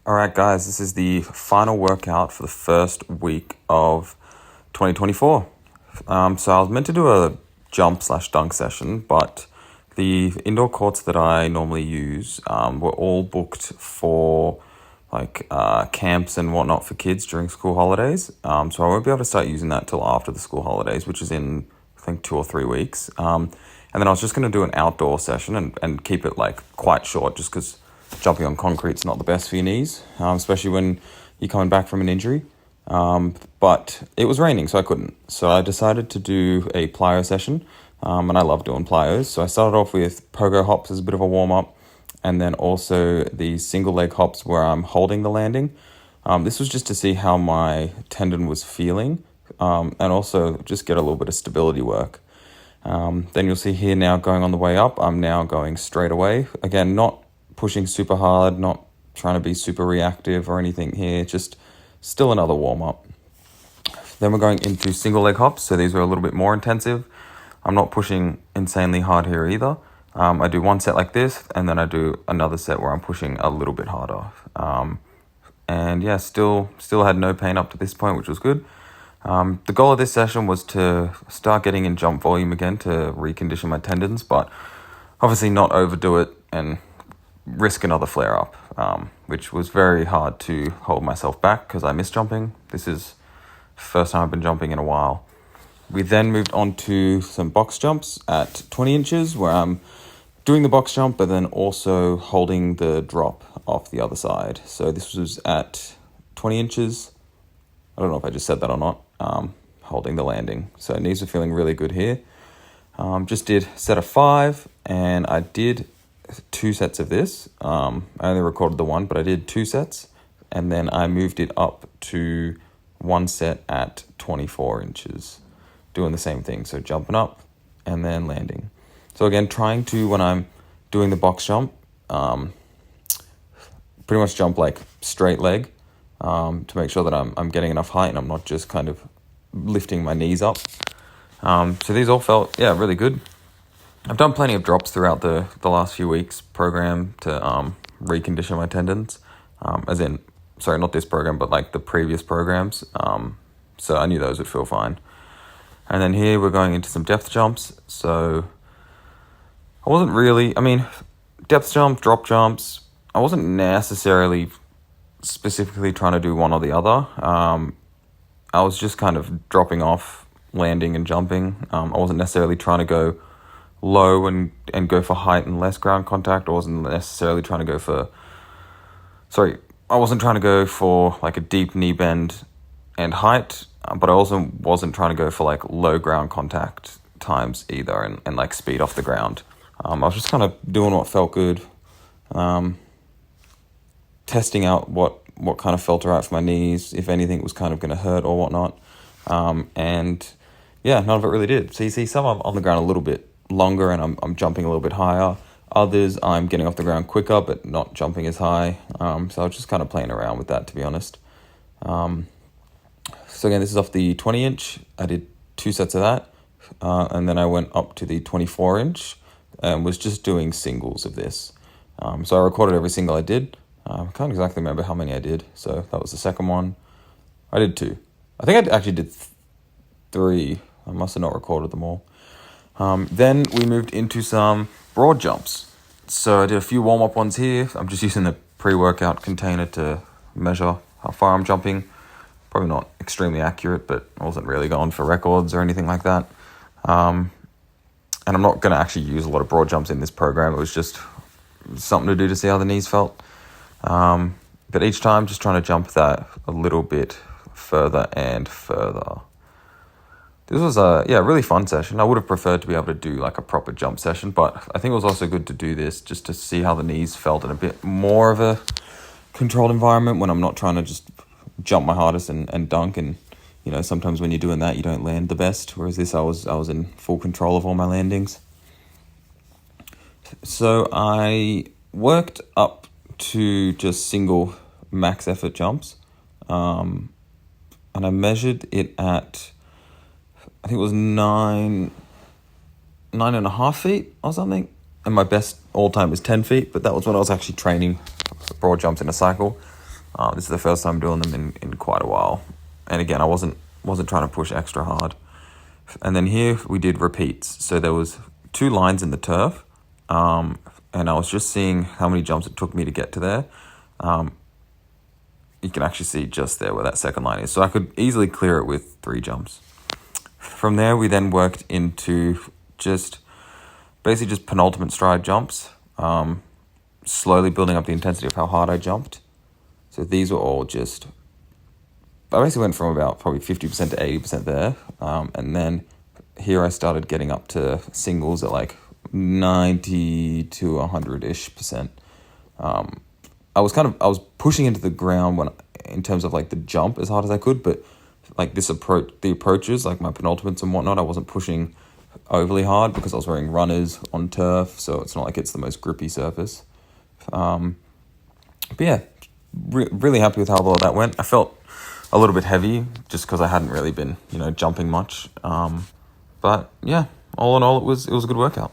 All right, guys, this is the final workout for the first week of 2024. So I was meant to do a jump/dunk session, but the indoor courts that I normally use were all booked for camps and whatnot for kids during school holidays. So I won't be able to start using that till after the school holidays, which is in, I think, 2 or 3 weeks. And then I was just going to do an outdoor session and keep it quite short, just because jumping on concrete's not the best for your knees, especially when you're coming back from an injury. But it was raining, so I couldn't. So I decided to do a plyo session, and I love doing plyos. So I started off with pogo hops as a bit of a warm-up, and then also the single leg hops where I'm holding the landing. This was just to see how my tendon was feeling, and also just get a little bit of stability work. Then you'll see here now going on the way up, I'm now going straight away. Again, not pushing super hard, not trying to be super reactive or anything here, just still another warm-up. Then we're going into single leg hops, so these are a little bit more intensive. I'm not pushing insanely hard here either. I do one set like this, and then I do another set where I'm pushing a little bit harder. And yeah, still had no pain up to this point, which was good. The goal of this session was to start getting in jump volume again to recondition my tendons, but obviously not overdo it and risk another flare-up, which was very hard to hold myself back because I miss jumping. This is the first time I've been jumping in a while. We then moved on to some box jumps at 20 inches where I'm doing the box jump but then also holding the drop off the other side. So this was at 20 inches. I don't know if I just said that or not. Holding the landing. So knees are feeling really good here. Just did set of 5 and I did 2 sets of this. I only recorded the one, but I did 2 sets, and then I moved it up to 1 set at 24 inches, doing the same thing. So jumping up and then landing. So again, trying to, when I'm doing the box jump, pretty much jump like straight leg, to make sure that I'm getting enough height and I'm not just kind of lifting my knees up. So these all felt, really good. I've done plenty of drops throughout the last few weeks program to recondition my tendons, not this program, but like the previous programs. So I knew those would feel fine. And then here we're going into some depth jumps. So I wasn't really, depth jump, drop jumps, I wasn't necessarily specifically trying to do one or the other. I was just kind of dropping off, landing and jumping. I wasn't necessarily trying to go low and go for height and less ground contact. I wasn't necessarily trying to go for like a deep knee bend and height, but I also wasn't trying to go for like low ground contact times either and like speed off the ground. I was just kind of doing what felt good, testing out what kind of felt right for my knees, if anything was kind of going to hurt or whatnot. And yeah, none of it really did. So you see some I'm on the ground a little bit longer and I'm jumping a little bit higher. Others I'm getting off the ground quicker but not jumping as high. So I was just kind of playing around with that, to be honest. So again, this is off the 20 inch. I did 2 sets of that, and then I went up to the 24 inch and was just doing singles of this. So I recorded every single I did. I can't exactly remember how many I did, so that was the second one. I did 2. I think I actually did 3. I must have not recorded them all. Then we moved into some broad jumps. So I did a few warm-up ones here. I'm just using the pre-workout container to measure how far I'm jumping. Probably not extremely accurate, but I wasn't really going for records or anything like that. And I'm not going to actually use a lot of broad jumps in this program. It was just something to do to see how the knees felt. But each time just trying to jump that a little bit further and further. This was a really fun session. I would have preferred to be able to do like a proper jump session, but I think it was also good to do this just to see how the knees felt in a bit more of a controlled environment when I'm not trying to just jump my hardest and dunk. And sometimes when you're doing that you don't land the best, whereas this I was in full control of all my landings. So I worked up to just single max effort jumps, and I measured it at, I think it was 9.5 feet or something, and my best all time is 10 feet, but that was when I was actually training broad jumps in a cycle. This is the first time doing them in quite a while. And again, I wasn't trying to push extra hard. And then here we did repeats. So there was 2 lines in the turf, and I was just seeing how many jumps it took me to get to there. You can actually see just there where that second line is. So I could easily clear it with 3 jumps. From there, we then worked into basically just penultimate stride jumps, slowly building up the intensity of how hard I jumped. So these were all I basically went from about probably 50% to 80% there. And then here I started getting up to singles at like 90 to 100-ish percent. I was pushing into the ground in terms of like the jump as hard as I could, but like the approaches, like my penultimates and whatnot, I wasn't pushing overly hard because I was wearing runners on turf, so it's not like it's the most grippy surface. But yeah, really happy with how well that went. I felt a little bit heavy just because I hadn't really been, jumping much. But yeah, all in all, it was a good workout.